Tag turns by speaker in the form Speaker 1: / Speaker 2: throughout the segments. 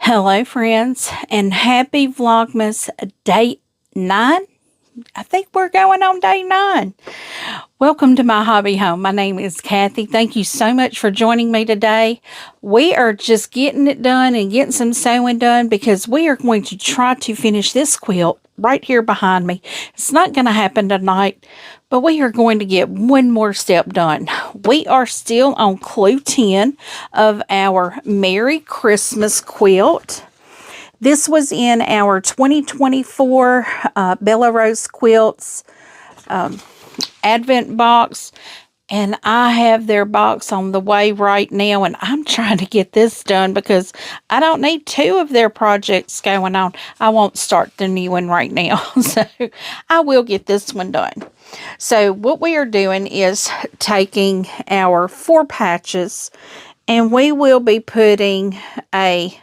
Speaker 1: Hello, friends, and happy Vlogmas day 9. I think we're going on day 9. Welcome to my hobby home. My name is Kathy. Thank you so much for joining me today. We are just getting it done and getting some sewing done because we are going to try to finish this quilt right here behind me. It's not going to happen tonight, but we are going to get one more step done. We are still on clue 10 of our Merry Christmas quilt. This was in our 2024 Bella Rose Quilts Advent box, and I have their box on the way right now, and I'm trying to get this done because I don't need 2 of their projects going on. I won't start the new one right now, so I will get this one done. So what we are doing is taking our 4 patches, and we will be putting a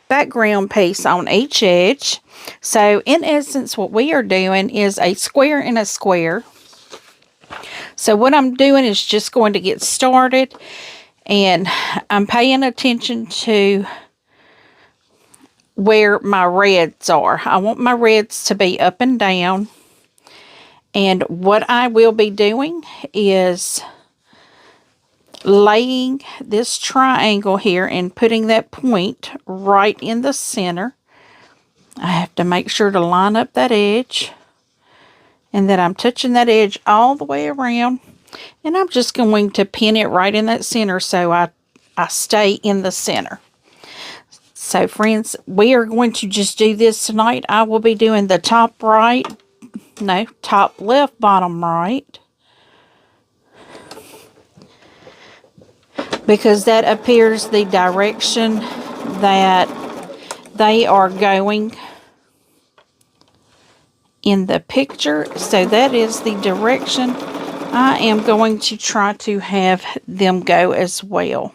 Speaker 1: background piece on each edge. So in essence, what we are doing is a square and a square. So what I'm doing is just going to get started, and I'm paying attention to where my reds are. I want my reds to be up and down, and what I will be doing is laying this triangle here and putting that point right in the center. I have to make sure to line up that edge, and then I'm touching that edge all the way around, and I'm just going to pin it right in that center so I stay in the center. So friends, we are going to just do this tonight. I will be doing the top left, bottom right, because that appears the direction that they are going in the picture. So that is the direction I am going to try to have them go as well.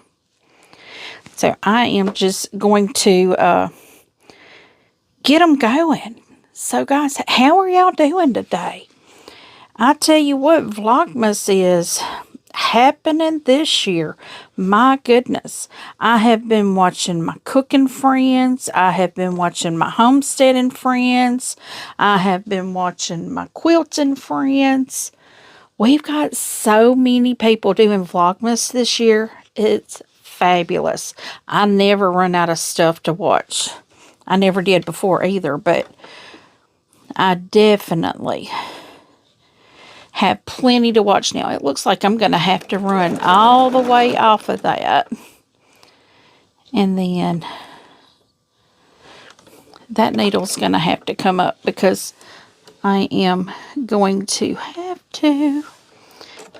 Speaker 1: So I am just going to get them going. So guys, how are y'all doing today? I tell you what, Vlogmas is happening this year. My goodness, I have been watching my cooking friends. I have been watching my homesteading friends. I have been watching my quilting friends. We've got so many people doing Vlogmas this year. It's fabulous. I never run out of stuff to watch. I never did before either, but I definitely have plenty to watch now. It looks like I'm going to have to run all the way off of that. And then that needle's going to have to come up because I am going to have to.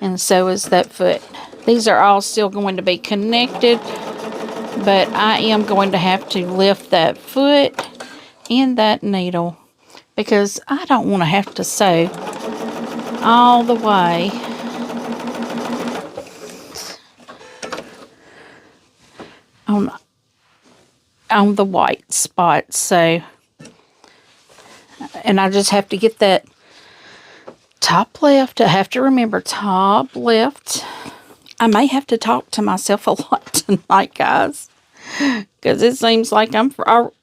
Speaker 1: And so is that foot. These are all still going to be connected, but I am going to have to lift that foot and that needle because I don't want to have to sew all the way on the white spot. So, and I just have to get that top left. I have to remember top left. I may have to talk to myself a lot tonight, guys, because it seems like I'm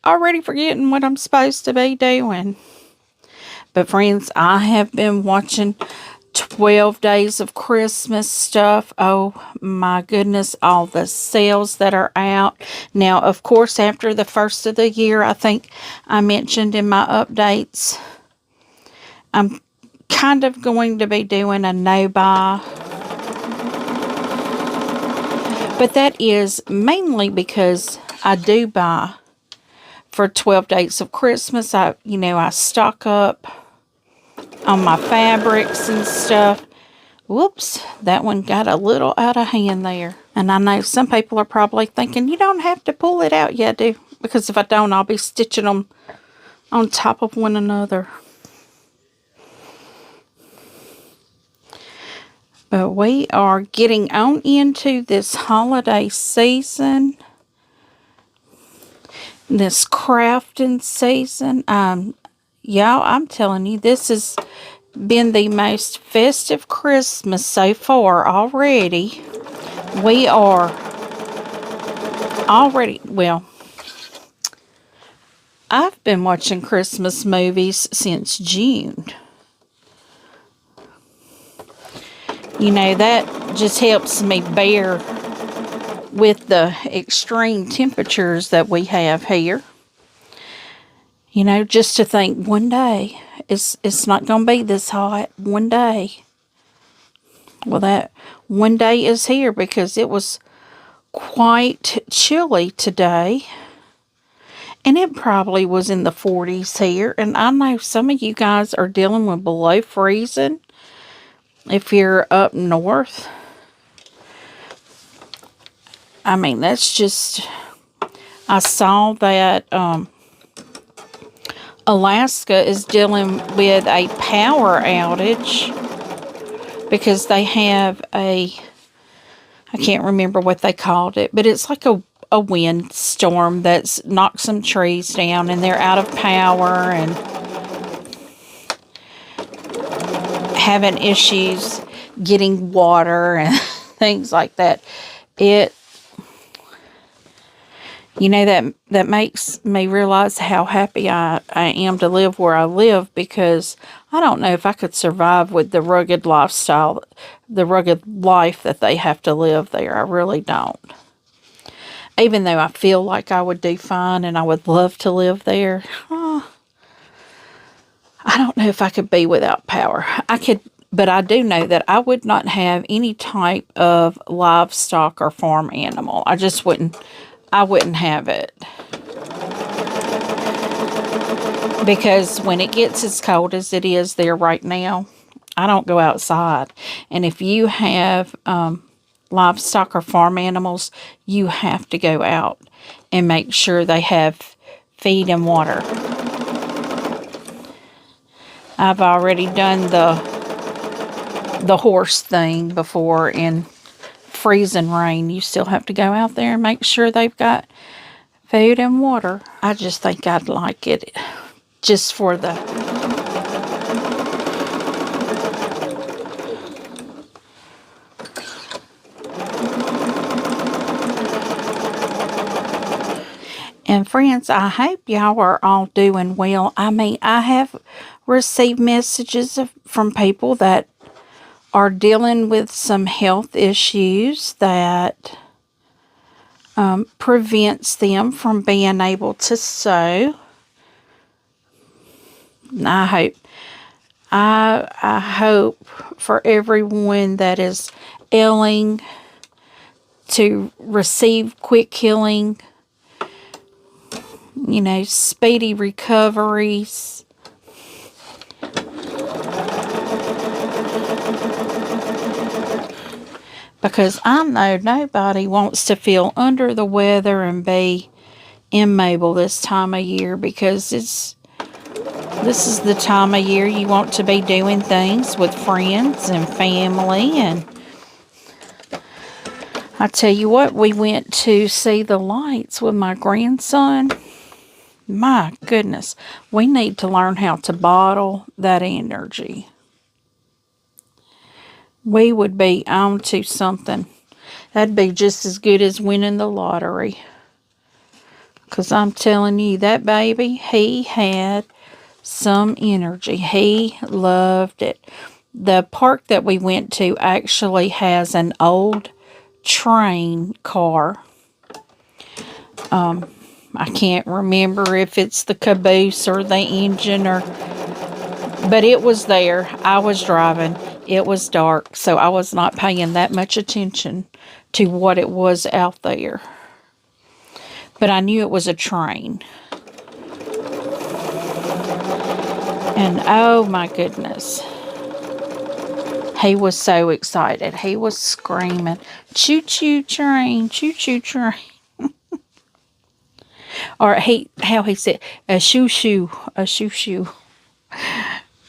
Speaker 1: already forgetting what I'm supposed to be doing. But friends, I have been watching 12 Days of Christmas stuff. Oh my goodness, all the sales that are out. Now, of course, after the first of the year, I think I mentioned in my updates, I'm kind of going to be doing a no-buy. But that is mainly because I do buy for 12 Days of Christmas. I stock up on my fabrics and stuff. Whoops, that one got a little out of hand there. And I know some people are probably thinking, you don't have to pull it out yet, do? Because if I don't, I'll be stitching them on top of one another. But we are getting on into this holiday season. This crafting season. Y'all, I'm telling you, this has been the most festive Christmas so far already. We are already, well, I've been watching Christmas movies since June. You know, that just helps me bear with the extreme temperatures that we have here. You know, just to think one day, it's not going to be this hot one day. Well, that one day is here because it was quite chilly today. And it probably was in the 40s here. And I know some of you guys are dealing with below freezing if you're up north. I mean, that's just... I saw that Alaska is dealing with a power outage because they have a... I can't remember what they called it, but it's like a wind storm that's knocked some trees down and they're out of power and having issues getting water and things like that. You know, that makes me realize how happy I am to live where I live, because I don't know if I could survive with the rugged lifestyle, the rugged life that they have to live there. I really don't. Even though I feel like I would do fine and I would love to live there, I don't know if I could be without power. I could, but I do know that I would not have any type of livestock or farm animal. I just wouldn't. I wouldn't have it. Because when it gets as cold as it is there right now, I don't go outside. And if you have livestock or farm animals, you have to go out and make sure they have feed and water. I've already done the horse thing before. In freezing rain, you still have to go out there and make sure they've got food and water. I just think I'd like it just for the... And friends, I hope y'all are all doing well. I mean, I have received messages from people that are dealing with some health issues that prevents them from being able to sew. And I hope for everyone that is ailing to receive quick healing, you know, speedy recoveries. Because I know nobody wants to feel under the weather and be immobile this time of year, because this is the time of year you want to be doing things with friends and family. And I tell you what, we went to see the lights with my grandson. My goodness, we need to learn how to bottle that energy. We would be on to something. That'd be just as good as winning the lottery. Because I'm telling you, that baby, he had some energy. He loved it. The park that we went to actually has an old train car. I can't remember if it's the caboose or the engine, but it was there. I was driving. It was dark, so I was not paying that much attention to what it was out there. But I knew it was a train. And oh my goodness. He was so excited. He was screaming, "Choo-choo train, choo-choo train." Or how he said, "A shoo-shoo, a shoo-shoo."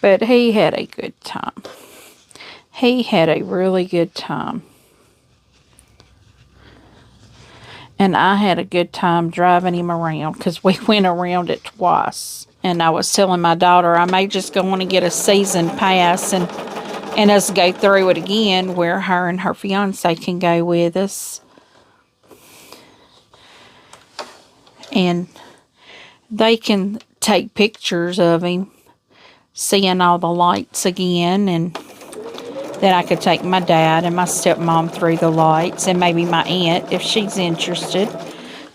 Speaker 1: But he had a good time. He had a really good time. And I had a good time driving him around, because we went around it twice. And I was telling my daughter I may just go on and get a season pass and us go through it again, where her and her fiance can go with us. And they can take pictures of him, seeing all the lights again, and then I could take my dad and my stepmom through the lights, and maybe my aunt if she's interested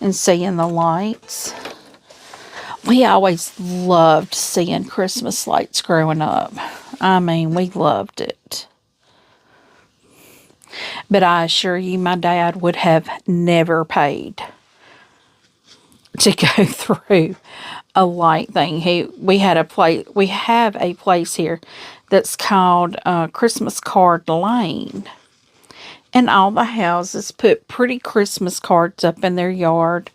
Speaker 1: in seeing the lights. We always loved seeing Christmas lights growing up. I mean, we loved it. But I assure you, my dad would have never paid to go through a light thing. We have a place here that's called Christmas Card Lane. And all the houses put pretty Christmas cards up in their yard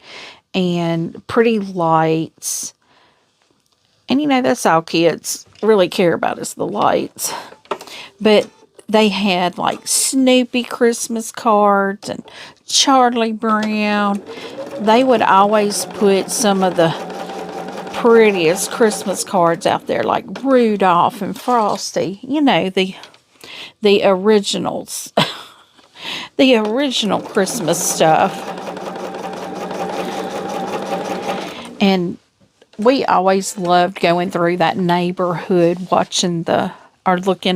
Speaker 1: and pretty lights. And you know, that's all kids really care about is the lights. But they had like Snoopy Christmas cards and Charlie Brown. They would always put some of the prettiest Christmas cards out there, like Rudolph and Frosty. You know, the originals. The original Christmas stuff. And we always loved going through that neighborhood, looking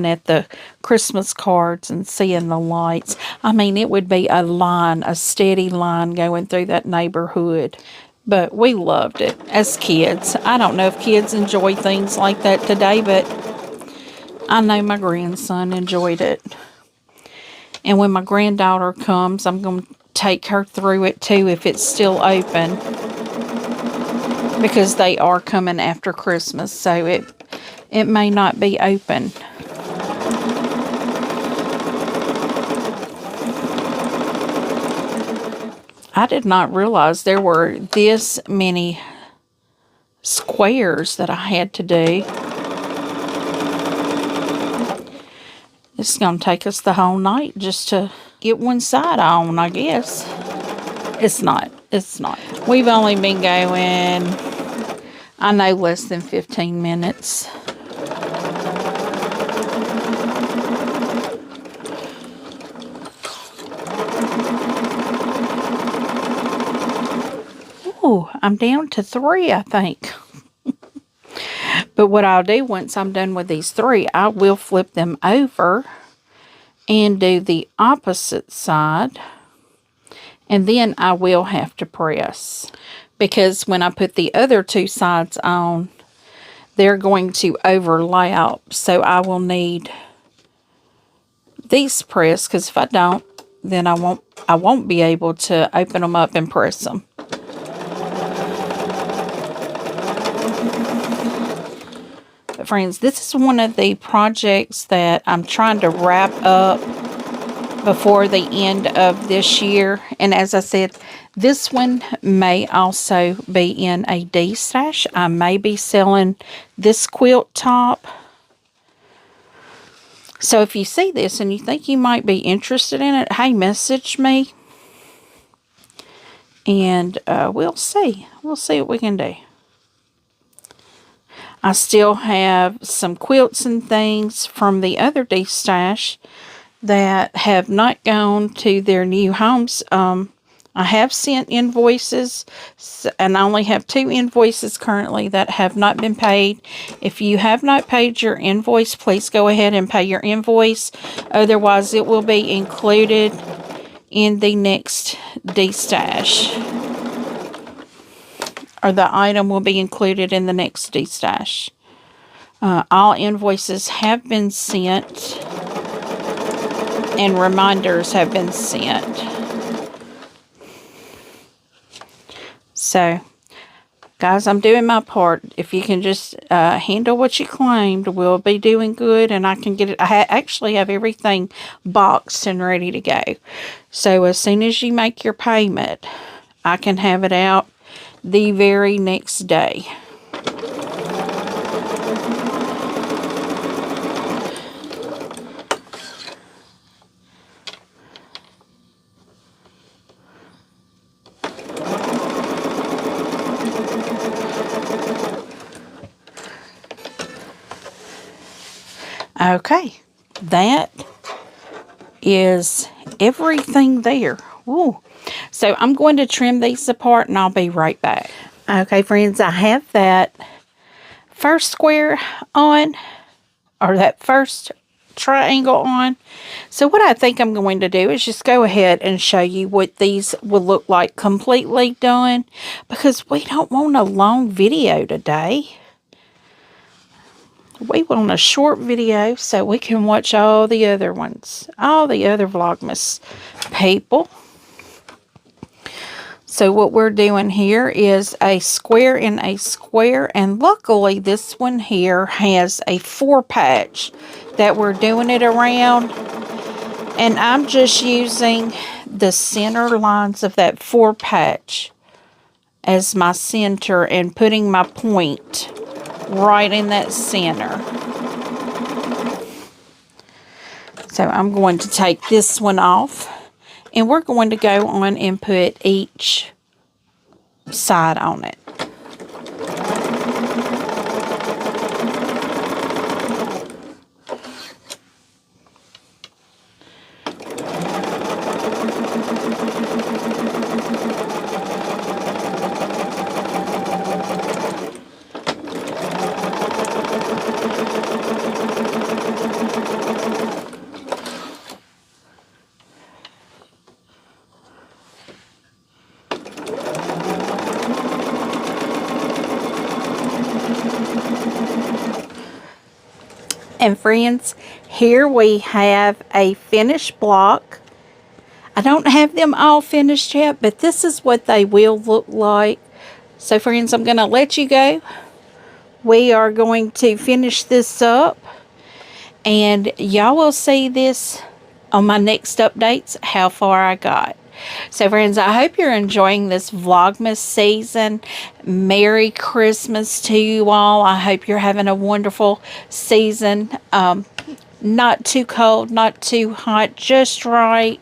Speaker 1: at the Christmas cards and seeing the lights. I mean, it would be a steady line going through that neighborhood. But we loved it as kids. I don't know if kids enjoy things like that today, but I know my grandson enjoyed it. And when my granddaughter comes, I'm going to take her through it too if it's still open. Because they are coming after Christmas, so it may not be open. I did not realize there were this many squares that I had to do. This is going to take us the whole night just to get one side on, I guess. It's not. We've only been going, I know, less than 15 minutes. Oh, I'm down to 3, I think. But what I'll do once I'm done with these 3, I will flip them over and do the opposite side. And then I will have to press. Because when I put the other 2 sides on, they're going to overlap. So I will need these pressed, because if I don't, then I won't be able to open them up and press them. But friends, this is one of the projects that I'm trying to wrap up before the end of this year. And as I said, this one may also be in a D stash. I may be selling this quilt top. So if you see this and you think you might be interested in it, hey, message me. And we'll see. We'll see what we can do. I still have some quilts and things from the other D stash that have not gone to their new homes. I have sent invoices, and I only have 2 invoices currently that have not been paid. If you have not paid your invoice, please go ahead and pay your invoice. Otherwise, it will be included in the next D stash. Or the item will be included in the next D stash. All invoices have been sent, and reminders have been sent. So, guys, I'm doing my part. If you can just handle what you claimed, we'll be doing good, and I can get it. I actually have everything boxed and ready to go. So, as soon as you make your payment, I can have it out the very next day. Okay, that is everything there. Ooh. So I'm going to trim these apart and I'll be right back. Okay, friends, I have that first square on, or that first triangle on. So what I think I'm going to do is just go ahead and show you what these will look like completely done, because we don't want a long video today. We want a short video so we can watch all the other ones, all the other Vlogmas people. So what we're doing here is a square and a square, and luckily this one here has a 4-patch that we're doing it around, and I'm just using the center lines of that 4-patch as my center and putting my point right in that center. So I'm going to take this one off, and we're going to go on and put each side on it. And friends, here we have a finished block. I don't have them all finished yet, but this is what they will look like. So friends, I'm going to let you go. We are going to finish this up, and y'all will see this on my next updates, how far I got. So friends, I hope you're enjoying this Vlogmas season. Merry Christmas to you all. I hope you're having a wonderful season. Not too cold, not too hot, just right.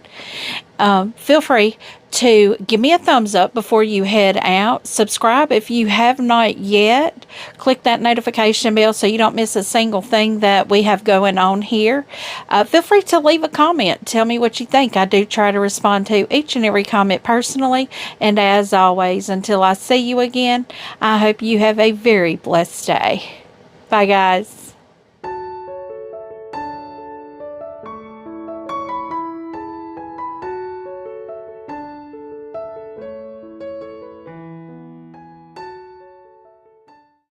Speaker 1: Feel free to give me a thumbs up before you head out. Subscribe if you have not yet. Click that notification bell so you don't miss a single thing that we have going on here. Feel free to leave a comment. Tell me what you think. I do try to respond to each and every comment personally. And as always, until I see you again, I hope you have a very blessed day. Bye, guys.